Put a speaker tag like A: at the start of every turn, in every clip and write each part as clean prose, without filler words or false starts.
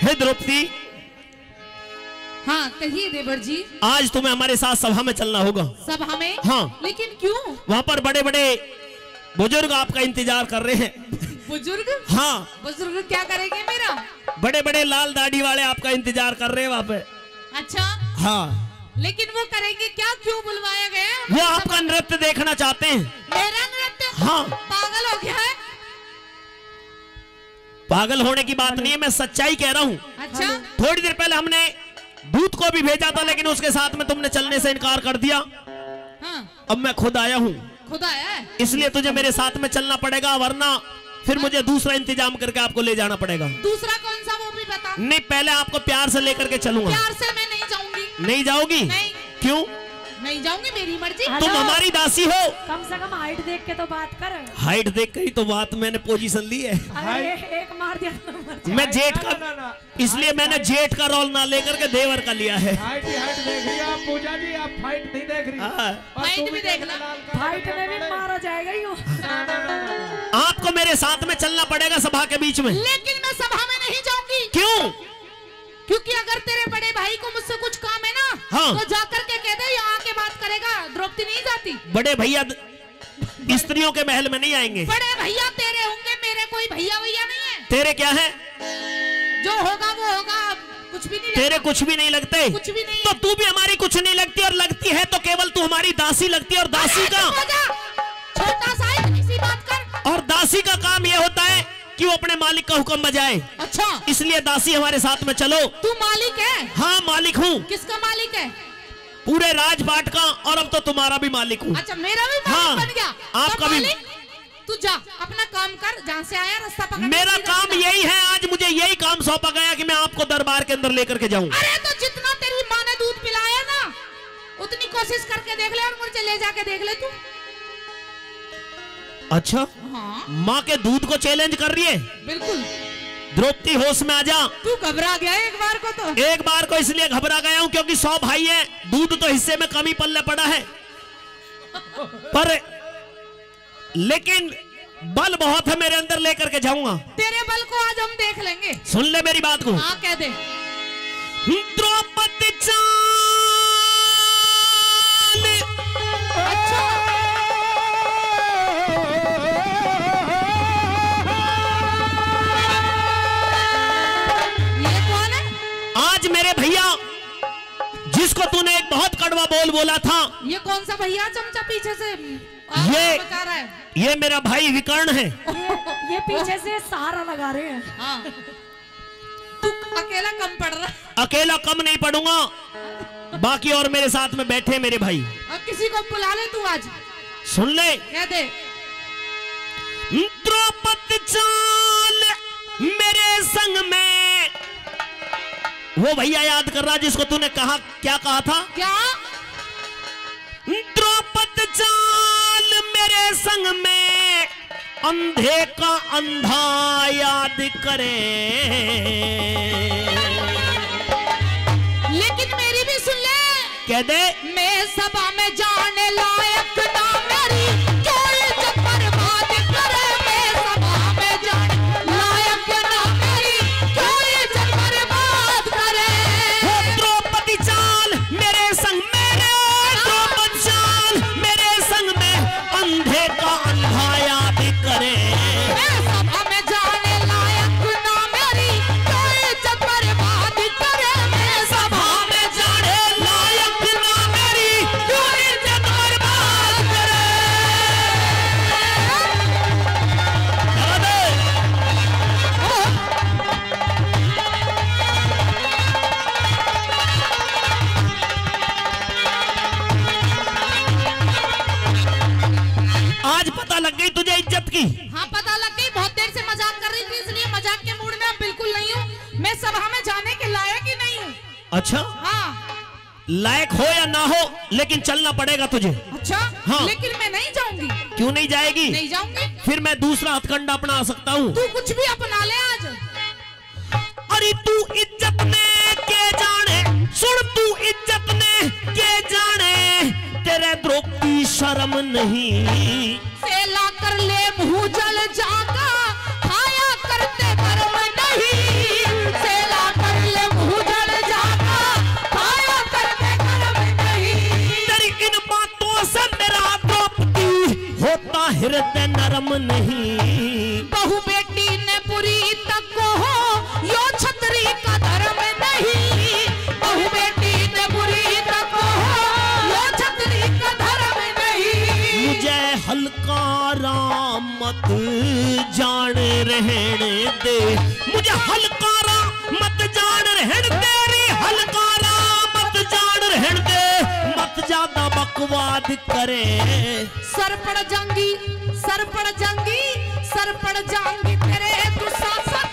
A: हे द्रौपदी।
B: हाँ कहिए देवर जी।
A: आज तुम्हें हमारे साथ सभा में चलना होगा।
B: सभा में?
A: हाँ।
B: लेकिन क्यों?
A: वहाँ पर बड़े बड़े बुजुर्ग आपका इंतजार कर रहे हैं।
B: बुजुर्ग?
A: हाँ।
B: बुजुर्ग क्या करेंगे मेरा?
A: बड़े बड़े लाल दाढ़ी वाले आपका इंतजार कर रहे हैं वहाँ पे।
B: अच्छा।
A: हाँ।
B: लेकिन वो करेंगे क्या? क्यों बुलवाया गया?
A: वो आपका नृत्य देखना चाहते हैं।
B: मेरा नृत्य?
A: हाँ।
B: पागल हो गया है?
A: पागल होने की बात नहीं है, मैं सच्चाई कह रहा हूँ।
B: अच्छा।
A: थोड़ी देर पहले हमने दूत को भी भेजा था, लेकिन उसके साथ में तुमने चलने से इनकार कर दिया।
B: हाँ।
A: अब मैं खुद आया हूँ।
B: खुद आया है?
A: इसलिए तुझे मेरे साथ में चलना पड़ेगा, वरना फिर मुझे दूसरा इंतजाम करके आपको ले जाना पड़ेगा।
B: दूसरा कौन सा वो भी बता।
A: नहीं, पहले आपको प्यार से लेकर के चलूंगा।
B: प्यार से मैं नहीं जाऊंगी।
A: नहीं जाओगी?
B: नहीं।
A: क्यों?
B: नहीं जाऊंगी, मेरी मर्जी।
A: तुम हमारी दासी हो।
C: कम से कम हाइट देख के तो बात कर।
A: हाइट देख कर ही तो बात मैंने पोजीशन ली है।
C: अरे एक मार दिया तो
A: मैं जेठ का, इसलिए मैंने जेठ का रोल ना लेकर के देवर का लिया है।
D: हाइट देख रही है आप पूजा जी, आप फाइट नहीं देख रही।
B: फाइट भी देखना।
C: फाइट में भी मारा जाएगा यूं।
A: आपको मेरे साथ में चलना पड़ेगा सभा के बीच में।
B: लेकिन मैं सभा में नहीं जाऊंगी।
A: क्यों?
B: क्योंकि अगर तेरे बड़े भाई को मुझसे कुछ काम है ना,
A: हाँ।
B: तो जाकर के कह दे यहाँ आके बात करेगा। द्रौपदी नहीं जाती।
A: बड़े भैया स्त्रियों के महल में नहीं आएंगे।
B: बड़े भैया तेरे होंगे, मेरे कोई भैया भैया नहीं है।
A: तेरे क्या है?
B: जो होगा वो होगा, कुछ भी नहीं।
A: तेरे कुछ भी नहीं लगते।
B: कुछ भी नहीं।
A: तो तू भी हमारी कुछ नहीं लगती, और लगती है तो केवल तू हमारी दासी लगती है। और दासी का
B: छोटा सा इसी बात कर।
A: और दासी का काम यह होता है कि वो अपने मालिक का हुक्म बजाए।
B: अच्छा।
A: इसलिए दासी हमारे साथ में चलो।
B: तू मालिक है?
A: हाँ मालिक हूँ।
B: किसका मालिक है?
A: पूरे राजपाट का, और अब तो तुम्हारा भी मालिक हूँ।
B: अच्छा, मेरा भी मालिक
A: हाँ,
B: बन गया।
A: आपका भी।
B: तू जा अपना काम कर, जहाँ से आया रास्ता पकड़।
A: मेरा काम यही है, आज मुझे यही काम सौंपा गया कि मैं आपको दरबार के अंदर लेकर के जाऊं।
B: अरे तो जितना तेरी माँ ने दूध पिलाया ना, उतनी कोशिश करके देख ले और मुझे ले जाके देख ले तू।
A: अच्छा।
B: हाँ।
A: माँ के दूध को चैलेंज कर रही है?
B: बिल्कुल।
A: द्रौपदी होश में आ जा।
B: तू घबरा गया एक बार को तो।
A: एक बार को इसलिए घबरा गया हूं क्योंकि 100 भाई है, दूध तो हिस्से में कमी पल्ले पड़ा है, पर लेकिन बल बहुत है मेरे अंदर, लेकर के जाऊंगा।
B: तेरे बल को आज हम देख लेंगे।
A: सुन ले मेरी बात को।
B: हाँ कह दे।
A: द्रौपदी चाल।
B: अच्छा। ये कौन है?
A: आज मेरे भैया जिसको तूने एक बहुत कड़वा बोल बोला था।
B: ये कौन सा भैया चमचा पीछे से बता रहा है?
A: ये मेरा भाई विकर्ण है।
C: ये पीछे से सहारा लगा रहे हैं।
B: हाँ। तू अकेला कम पड़ रहा है।
A: अकेला कम नहीं पड़ूंगा, बाकी और मेरे साथ में बैठे मेरे भाई।
B: अब किसी को बुला ले तू आज।
A: सुन ले।
B: कह दे।
A: द्रौपदी चाल मेरे संग में। वो भैया याद कर रहा जिसको तूने कहा, क्या कहा था?
B: क्या?
A: द्रौपदी चाल मेरे संग में, अंधे का अंधा याद करे।
B: लेकिन मेरी भी सुन ले।
A: कह दे।
B: मैं सभा में जाने लायक ना मेरी, क्यों इज्जत बर्बाद करे। मैं सभा में जाने लायक ना मेरी, क्यों इज्जत बर्बाद करे।
A: द्रौपदी चाल मेरे संग में, द्रौपदी चाल मेरे संग में, अंधे का अंधा याद करे।
B: मैं सभा में जाने लायक ना मेरी, क्यों इज्जत बर्बाद करे। मैं सभा में जाने लायक ना मेरी, क्यों इज्जत बर्बाद करे।
A: आज पता लग गई तुझे इज्जत की।
B: हाँ पता लग गई, बहुत देर से मजाक कर रही थी, इसलिए मजाक के मूड में अब बिल्कुल नहीं हूँ। मैं सभा में जाने के लायक ही नहीं हूँ।
A: अच्छा।
B: हाँ।
A: लायक हो या ना हो, लेकिन चलना पड़ेगा तुझे।
B: अच्छा।
A: हाँ।
B: लेकिन मैं नहीं जाऊंगी।
A: क्यों नहीं जाएगी?
B: नहीं जाऊंगी।
A: फिर मैं दूसरा हथकंडा अपना सकता हूँ।
B: तू कुछ भी अपना ले आज।
A: अरे तू इज्जत ने के जाने, सुन तू इज्जत ने के जाने, तेरे द्रौपदी शर्म नहीं।
B: सेला कर ले मुँह जल जागा, खाया करते कर्म नहीं। सेला
A: हलकारा मत जान रहन तेरी हलकारा मत जान रहन दे मत ज्यादा बकवाद करे
B: सर पड़ जाऊंगी सर पड़ जाऊंगी सर पड़ जाऊंगी तेरे तू शासन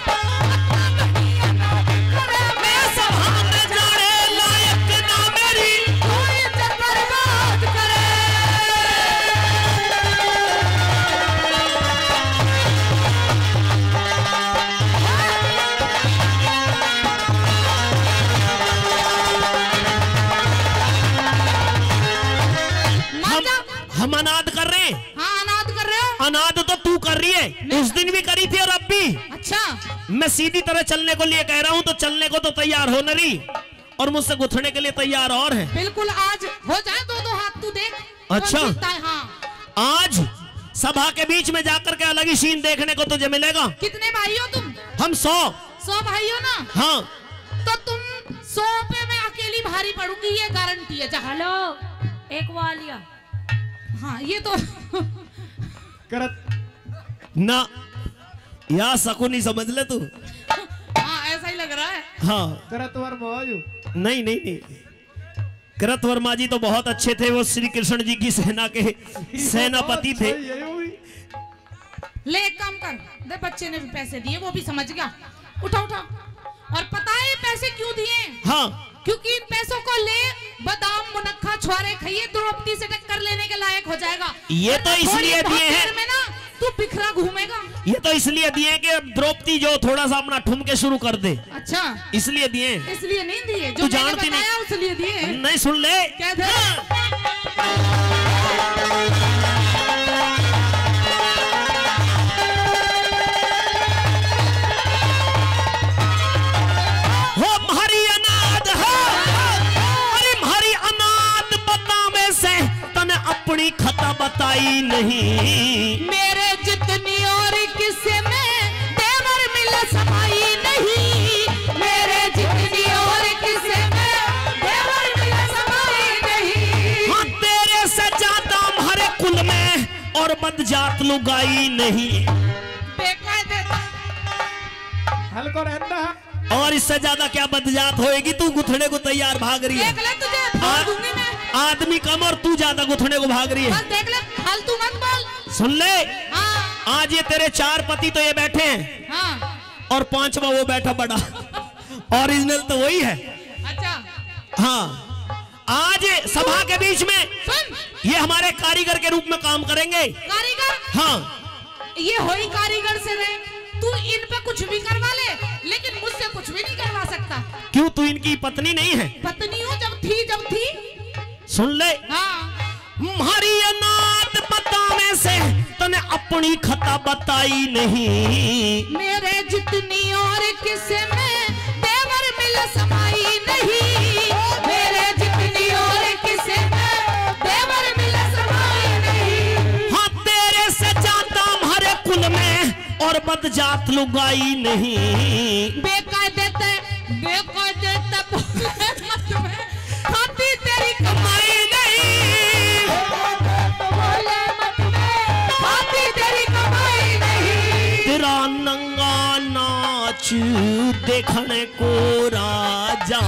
A: मैं सभा में जाने लायक ना मेरी
B: कोई इज्जत बर्बाद करे
A: हम अनाद कर रहे हैं।
B: हाँ अनाथ कर रहे हो
A: अनाद तो तू कर रही है उस दिन भी करी थी और अब भी।
B: अच्छा
A: मैं सीधी तरह चलने को लिए कह रहा हूं तो चलने को तो तैयार हो नरी और मुझसे गुथने के लिए तैयार और है।
B: बिल्कुल आज हो जाए दो दो हाथ तू देख
A: अच्छा।
B: कौन जीतता है। हाँ
A: आज सभा के बीच में जाकर के अलग ही सीन देखने को तुझे मिलेगा।
B: कितने भाई हो तुम
A: हम 100।
B: 100 भाई हो ना
A: हाँ
B: तो तुम 100 पे मैं अकेली भारी पड़ूंगी ये गारंटी है जा।
C: हेलो एक वो आ लिया।
B: हाँ ये तो
D: करत
A: ना या शकुनी समझ ले तू।
B: हाँ ऐसा ही लग रहा है।
A: हाँ
D: करत वर मौजू
A: नहीं नहीं नहीं करत वर्मा जी तो बहुत अच्छे थे वो श्री कृष्ण जी की सेना के सेनापति थे।
B: ले एक काम कर दे बच्चे ने भी पैसे दिए वो भी समझ गया उठा उठा और पता है पैसे क्यों दिए।
A: हाँ
B: क्योंकि इन पैसों को ले बादाम मुनक्खा छुआरे खाइए द्रौपदी से टक्कर लेने के लायक हो जाएगा।
A: ये तो इसलिए दिए हैं
B: में ना तू बिखरा घूमेगा।
A: ये तो इसलिए दिए कि अब द्रौपदी जो थोड़ा सा अपना ठुमके शुरू कर दे
B: अच्छा
A: इसलिए दिए।
B: इसलिए नहीं दिए
A: तू
B: जो मैंने
A: जानती नहीं।
B: बताया इसलिए दिए।
A: नहीं सुन ले
B: क्या थे?
A: हो भारी अनाथ है अरे भारी अनाथ बतावे से तने अपनी खता बताई नहीं
B: मेरे जितनी और किसे में देवर मिल समाई नहीं। मेरे जितनी और किसे में देवर मिल समाई नहीं।
A: हाँ तेरे से ज्यादा हमारे कुल में और बदजात लुगाई नहीं
B: बेकायदे
D: हल्को रहता
A: और इससे ज्यादा क्या बदजात होएगी। तू गुथने को तैयार भाग रही है।
B: देख ले तुझे फाड़ दूंगी मैं।
A: आदमी कम और तू ज्यादा गुथने को भाग रही है।
B: बस देख ले फालतू मत बोल।
A: सुन ले
B: हाँ
A: आज ये तेरे 4 पति तो ये बैठे हैं
B: हाँ
A: और 5वां वो बैठा बड़ा ओरिजिनल तो वही है।
B: अच्छा
A: हाँ आज सभा के बीच में
B: सुन
A: ये हमारे कारीगर के रूप में काम करेंगे।
B: कारीगर
A: हाँ
B: ये हो ही कारीगर से रहे तू इन पे कुछ भी करवा ले लेकिन मुझसे कुछ भी नहीं करवा सकता।
A: क्यों तू इनकी पत्नी नहीं है।
B: पत्नी हूँ जब थी
A: सुन ले
B: हाँ
A: हमारी अनाथ बताने से तने अपनी खता बताई नहीं।
B: मेरे जितनी और किसे में देवर मिल समाई नहीं। मेरे जितनी और किसे में देवर मिल समाई नहीं।
A: हाँ तेरे से ज्यादा हमारे कुल में और बदजात लुगाई नहीं।
B: बेकायदे खाती तेरी कमाई नहीं। खाती तेरी कमाई नहीं।
A: तेरा नंगा नाच देखने को राजा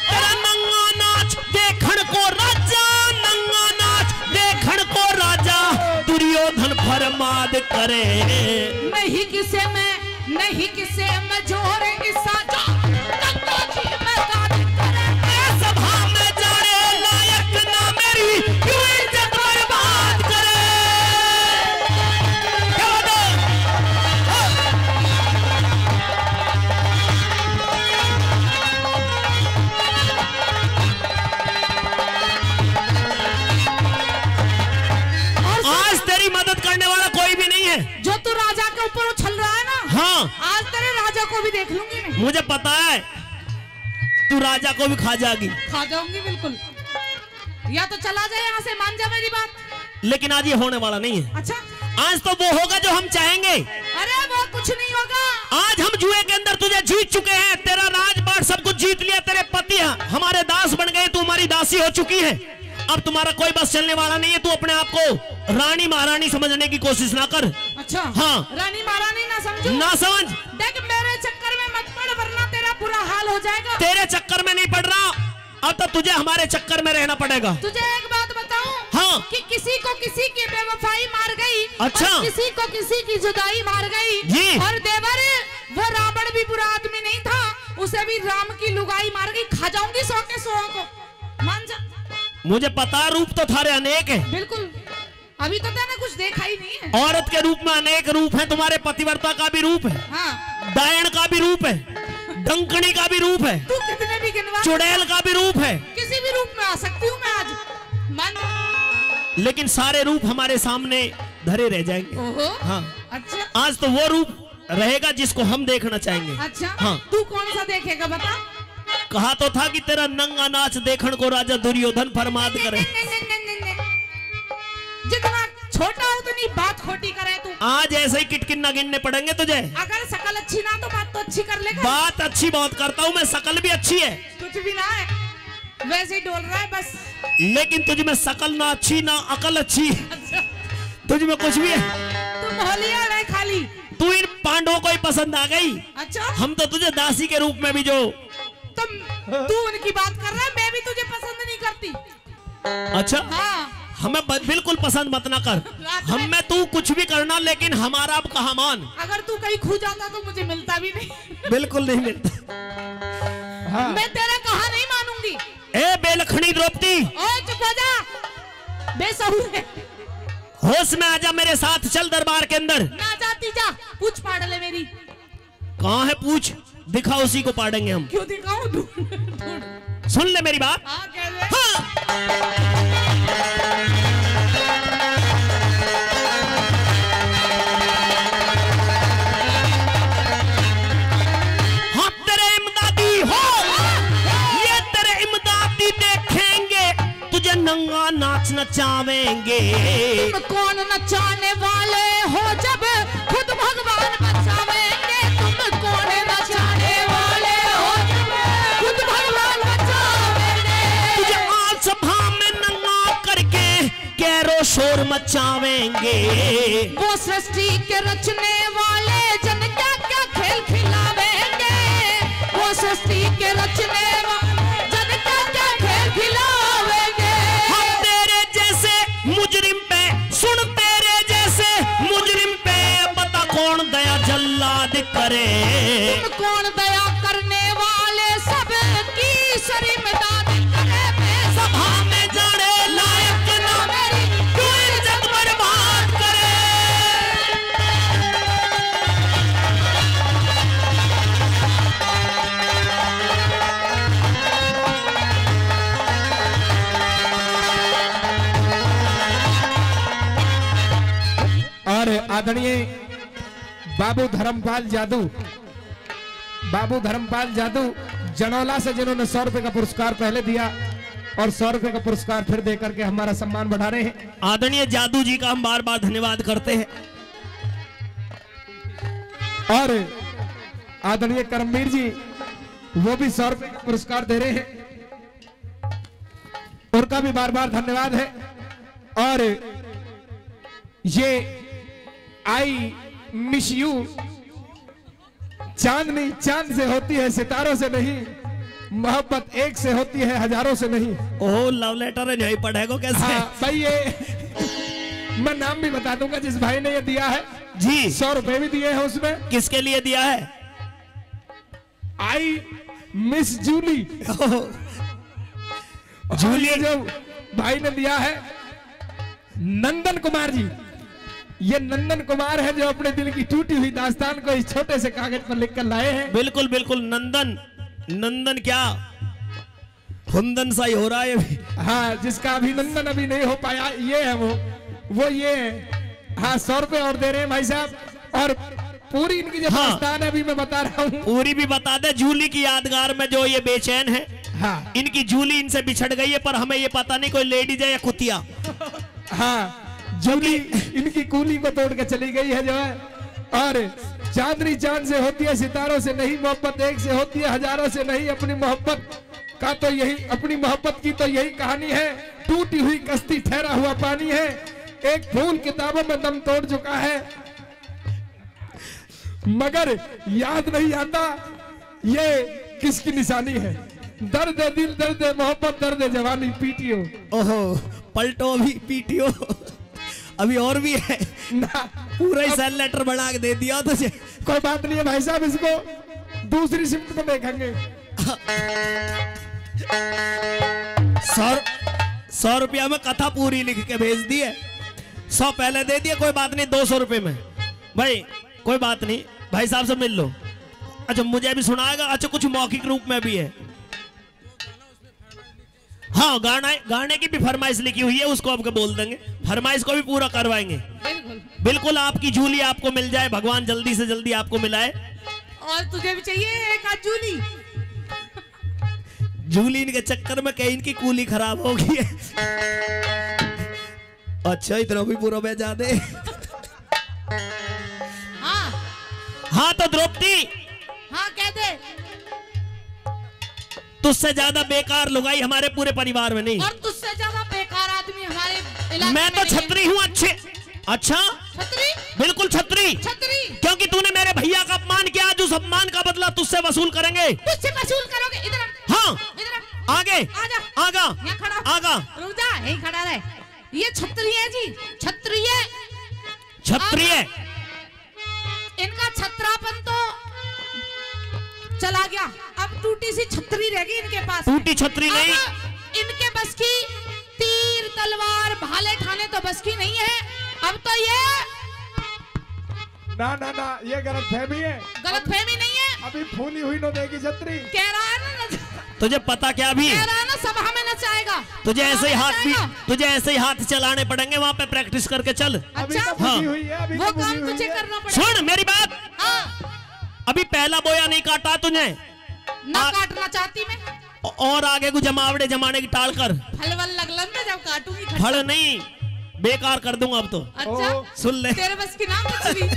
A: तेरा नंगा नाच देखने को राजा नंगा नाच देखने को राजा दुर्योधन फरमाद करे
B: नहीं किसे में जोर इसा जा गंगा जी में गाद करे।
A: सभा में जाने लायक ना मेरी क्यों इज्जत बर्बाद करे। क्या बात है? आज तेरी मदद करने वाला कोई भी नहीं है।
B: जो तू राजा के ऊपर उछल रहा है ना
A: हाँ
B: आज तेरे राजा को भी देख लूंगी मैं।
A: मुझे पता है तू राजा को भी खा जाएगी।
B: खा जाऊंगी बिल्कुल। या तो चला जाए यहाँ से मान जा मेरी बात।
A: लेकिन आज ये होने वाला नहीं है।
B: अच्छा
A: आज तो वो होगा जो हम चाहेंगे।
B: अरे वो कुछ नहीं होगा।
A: आज हम जुए के अंदर तुझे जीत चुके हैं। तेरा राजपाट सब कुछ जीत लिया। तेरे पति हमारे दास बन गए। तू हमारी दासी हो चुकी है। अब तुम्हारा कोई बस चलने वाला नहीं है। तू अपने आप को रानी महारानी समझने की कोशिश ना कर।
B: अच्छा
A: हाँ।
B: रानी महारानी ना समझो
A: ना समझ।
B: देख मेरे चक्कर में मत जाएगा।
A: तेरे चक्कर में नहीं पड़ रहा, अब तो तुझे हमारे चक्कर में रहना पड़ेगा।
B: तुझे एक बात बताऊं?
A: हाँ।
B: कि किसी को किसी की बेवफाई मार गई,
A: अच्छा।
B: और किसी को किसी की जुदाई मार गई।
A: जी।
B: और देवर, वो रावण भी बुरा आदमी नहीं था, उसे भी राम की लुगाई मार गई। खा जाऊंगी 100 के 100 को, मान जा।
A: मुझे पता, रूप तो थारे अनेक है।
B: बिल्कुल, अभी तो मैंने कुछ देखा ही नहीं है।
A: औरत के रूप में अनेक रूप है, तुम्हारे पतिव्रता का भी रूप है,
B: हाँ।
A: डायन का भी रूप है, डंकनी का भी रूप है,
B: तू कितने भी गिनवा,
A: चुड़ैल का भी रूप है।
B: किसी भी रूप में आ सकती हूँ मैं आज, मान जा।
A: लेकिन सारे रूप हमारे सामने धरे रह जाएंगे।
B: ओहो।
A: हाँ।
B: अच्छा।
A: आज तो वो रूप रहेगा जिसको हम देखना चाहेंगे।
B: अच्छा।
A: हाँ।
B: तू कौन सा देखेगा बता?
A: कहा तो था कि तेरा नंगा नाच देखण को राजा दुर्योधन फरमाद करे।
B: जितना छोटा हो उतनी बात खोटी करे तू।
A: आज ऐसे ही किटकिन्ना गिनने पड़ेंगे तुझे।
B: अगर शकल अच्छी ना तो बात तो अच्छी कर लेगा।
A: बात अच्छी बहुत करता हूँ मैं, शकल भी अच्छी है।
B: कुछ भी ना है, वैसे ही डोल रहा है बस।
A: लेकिन तुझ में शकल ना अच्छी ना अकल अच्छी,
B: अच्छा।
A: तुझ में कुछ भी है।
B: तू मोहलिया है खाली।
A: तू इन पांडवों को ही पसंद आ गई।
B: अच्छा।
A: हम तो तुझे दासी के रूप में भी जो।
B: तू उनकी बात कर रहा है, मैं भी तुझे पसंद नहीं करती।
A: अच्छा।
B: हाँ।
A: हमें बिल्कुल पसंद मत ना कर। हम में तू कुछ भी करना, लेकिन हमारा अब कहा मान।
B: अगर तू कहीं खो जाता तो मुझे मिलता भी नहीं।
A: बिल्कुल नहीं मिलता।
D: हाँ।
B: मैं तेरा कहा नहीं मानूंगी।
A: ए बेलखनी द्रौपदी,
B: ओए चुप हो जा, बेसहूर है।
A: होश में आजा, मेरे साथ चल दरबार के अंदर।
B: ना जाती जा, पूछ फाड़ ले मेरी।
A: कहाँ है पूछ? दिखा, उसी को पाड़ेंगे हम।
B: क्यों दिखाऊं? ढूंढ।
A: सुन ले मेरी बात।
B: हाँ, कह ले।
A: हाँ, तेरे इमदादी हो, ये तेरे इमदादी देखेंगे, तुझे नंगा नाच नचावेंगे।
B: तुम कौन नचाने वाले हो जब खुद भगवान बचावेंगे? तुम कौन नचाने वाले हो जब खुद भगवान बचावेंगे?
A: तुझे आज सभा में नंगा करके कैरो शोर मचावेंगे।
B: वो सृष्टि के रचने वाले जन क्या क्या खेल खिलावेंगे? वो सृष्टि के रचने वाले जन क्या क्या खेल खिलावेंगे?
A: हम तेरे जैसे मुजरिम पे, सुन तेरे जैसे मुजरिम पे बता कौन दया जल्लाद करे।
B: तुम कौन दया करने वाले सब की शर्मिंदाद करे?
A: सभा में जाने लायक ना
B: मेरी
A: क्यों इज्जत बर्बाद करे।
D: और आदरणीय बाबू धर्मपाल जादू जनौला से, जिन्होंने 100 रुपए का पुरस्कार पहले दिया और 100 रुपए का पुरस्कार फिर देकर के हमारा सम्मान बढ़ा रहे हैं।
A: आदरणीय जादू जी का हम बार बार धन्यवाद करते हैं।
D: और आदरणीय करमवीर जी, वो भी 100 रुपए का पुरस्कार दे रहे हैं, उनका भी बार बार धन्यवाद है। और ये आई मिस यू चांदनी चांद से होती है, सितारों से नहीं। मोहब्बत एक से होती है, हजारों से नहीं।
A: ओह, लव लेटर है, नहीं पढ़ेगा कैसे?
D: हाँ भाई, ये मैं नाम भी बता दूंगा जिस भाई ने ये दिया है
A: जी।
D: 100 रुपए भी दिए हैं उसमें।
A: किसके लिए दिया है?
D: I miss Jully.
A: जूली
D: जो भाई ने दिया है नंदन कुमार जी। ये नंदन कुमार है जो अपने दिल की टूटी हुई दास्तान को इस छोटे से कागज पर लिखकर लाए हैं।
A: बिल्कुल बिल्कुल, नंदन क्या हुंदन सा ही हो रहा है।
D: हाँ, जिसका अभिनंदन अभी नहीं हो पाया, ये है वो ये है। हाँ, 100 रुपए और दे रहे हैं भाई साहब। और पूरी इनकी जो
A: हाँ।
D: दास्तान है अभी मैं बता रहा हूँ।
A: पूरी भी बता दे। जूली की यादगार में जो ये बेचैन है,
D: हाँ
A: इनकी जूली इनसे बिछड़ गई है, पर हमें ये पता नहीं कोई लेडीज है या कुतिया।
D: हाँ, जूली इनकी कूली को तोड़ के चली गई है जो है। और चांदनी चांद से होती है, सितारों से नहीं। मोहब्बत एक से होती है, हजारों से नहीं। अपनी मोहब्बत का तो यही, अपनी मोहब्बत की तो यही कहानी है। टूटी हुई कश्ती ठहरा हुआ पानी है। एक फूल किताबों में दम तोड़ चुका है, मगर याद नहीं आता ये किसकी निशानी है? दर्द है दिल, दर्द है मोहब्बत, दर्द है जवानी, पीटीओ।
A: ओहो, पलटो अभी पीटीओ अभी और भी है
D: ना
A: पूरा ही सेल लेटर बना के दे दिया तुझे।
D: कोई बात नहीं है भाई साहब, इसको दूसरी शिफ्ट में देखेंगे।
A: 100 रुपया में कथा पूरी लिख के भेज दी है। 100 पहले दे दिया, कोई बात नहीं, 200 रुपये में भाई कोई बात नहीं, भाई साहब से मिल लो। अच्छा मुझे भी सुनाएगा? अच्छा कुछ मौखिक रूप में भी है? हाँ, गाने की भी फरमाइश लिखी हुई है, उसको आपको बोल देंगे, फरमाइश को भी पूरा करवाएंगे। बिल्कुल आपकी जूली आपको मिल जाए, भगवान जल्दी से जल्दी आपको मिलाए।
B: और तुझे भी चाहिए एक आध जूली?
A: जूली के चक्कर में कहीं इनकी कूली खराब हो गई है। अच्छा इतना भी पूरा भेजा दे। हाँ तो द्रौपदी,
B: हाँ कह दे।
A: तुझसे ज्यादा बेकार लुगाई हमारे पूरे परिवार में नहीं,
B: और तुझसे ज्यादा बेकार आदमी हमारे इलाके
A: मैं तो
B: में नहीं है।
A: छतरी हूँ। अच्छे अच्छा
B: छतरी?
A: बिल्कुल छतरी,
B: छतरी
A: क्योंकि तूने मेरे भैया का अपमान किया, आज उस अपमान का बदला तुझसे वसूल करेंगे।
B: तुझसे वसूल करोगे? इधर आ।
A: हाँ
B: इधर आ।
A: आगे
B: आजा।
A: आगा
B: यहाँ खड़ा।
A: आगा।
B: रुक जा, यहीं खड़ा रहे। ये छतरी है जी, छतरी है।
A: छतरी है।
B: इनका छत्रापन तो चला गया, अब टूटी सी छतरी रह गई इनके पास।
A: टूटी छतरी नहीं,
B: अब इनके बस की तीर तलवार भाले ठाने तो बस की नहीं है। अब तो ये
D: ना ना ना, ये गलत फहमी है।
B: गलत फहमी नहीं है,
D: अभी फूली हुई नो देगी छतरी।
B: कह रहा है ना,
A: तुझे पता क्या भी
B: कह रहा है ना सभा में नचाएगा।
A: तुझे ऐसे ही
B: सभा में
A: हाथ भी,
B: नचाएगा।
A: तुझे ऐसे ही हाथ चलाने पड़ेंगे, वहां पे प्रैक्टिस करके चल।
D: अभी
B: अच्छा,
D: तो
A: हाँ।
D: फूली हुई है, अभी
B: वो
D: तो फूली
B: काम
D: हुई
B: तुझे
D: है।
B: करना पड़ेगा।
A: सुन मेरी बात,
B: हाँ,
A: अभी पहला बोया नहीं काटा तुझे,
B: ना काटना चाहती मैं,
A: और आगे को जमावड़े जमाने की टाल कर,
B: फल वल लगलन में जब काटूंगी
A: फल नहीं बेकार कर दूंगा अब तो।
B: अच्छा
D: ओ।
A: सुन ले,
B: तेरे बस की नाम मछली।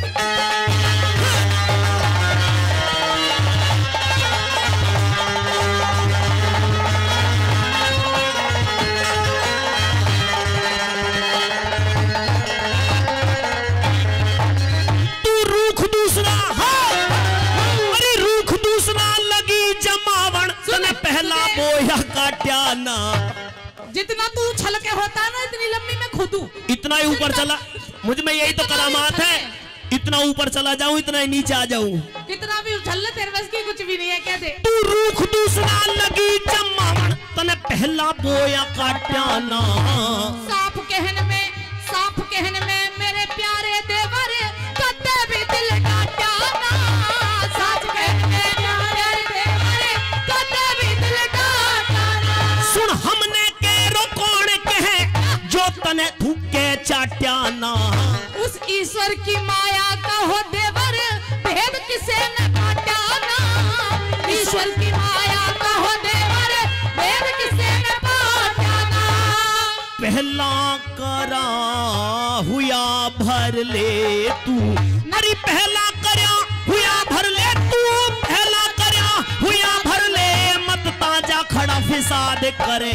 A: तू रूख दूसरा, हाँ अरे रूख दूसरा लगी जमावण, तने पहला बोया काट्या ना।
B: जितना तू छल के होता है ना, इतनी लंबी मैं खुदू।
A: इतना ही ऊपर चला, मुझ में यही तो करामात है, इतना ऊपर चला जाऊं, इतना ही नीचे आ जाऊं।
B: कितना भी उछल ले, तेरे बस की कुछ भी नहीं है, कह दे।
A: तू रूख दूसरा लगी जमावण, तने पहला बोया काट्या ना।
B: साफ कहन में मेरे प्यारे देवर, कते भी दिल काटा ना। साफ कहन में प्यारे देवर, कते भी दिल काटा ना।
A: सुन हमने केरो कौन कहे, जो तने थूके चाट्या ना।
B: उस ईश्वर की माया का हो देवर, भेद किसे न काटा ना। ईश्वर की माया का हो देवर, भेद किसे न काटा ना।
A: पहला करा हुआ भर ले तू, अरे पहला करया हुआ भर ले तू, पहला करया हुआ भर ले, मत ताजा खड़ा फिसाद करे।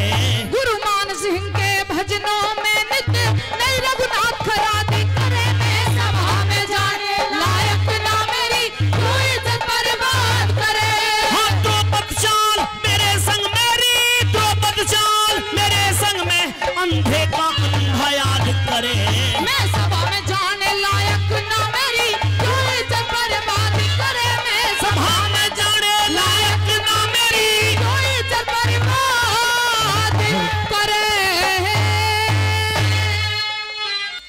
B: गुरु मान सिंह के भजनों में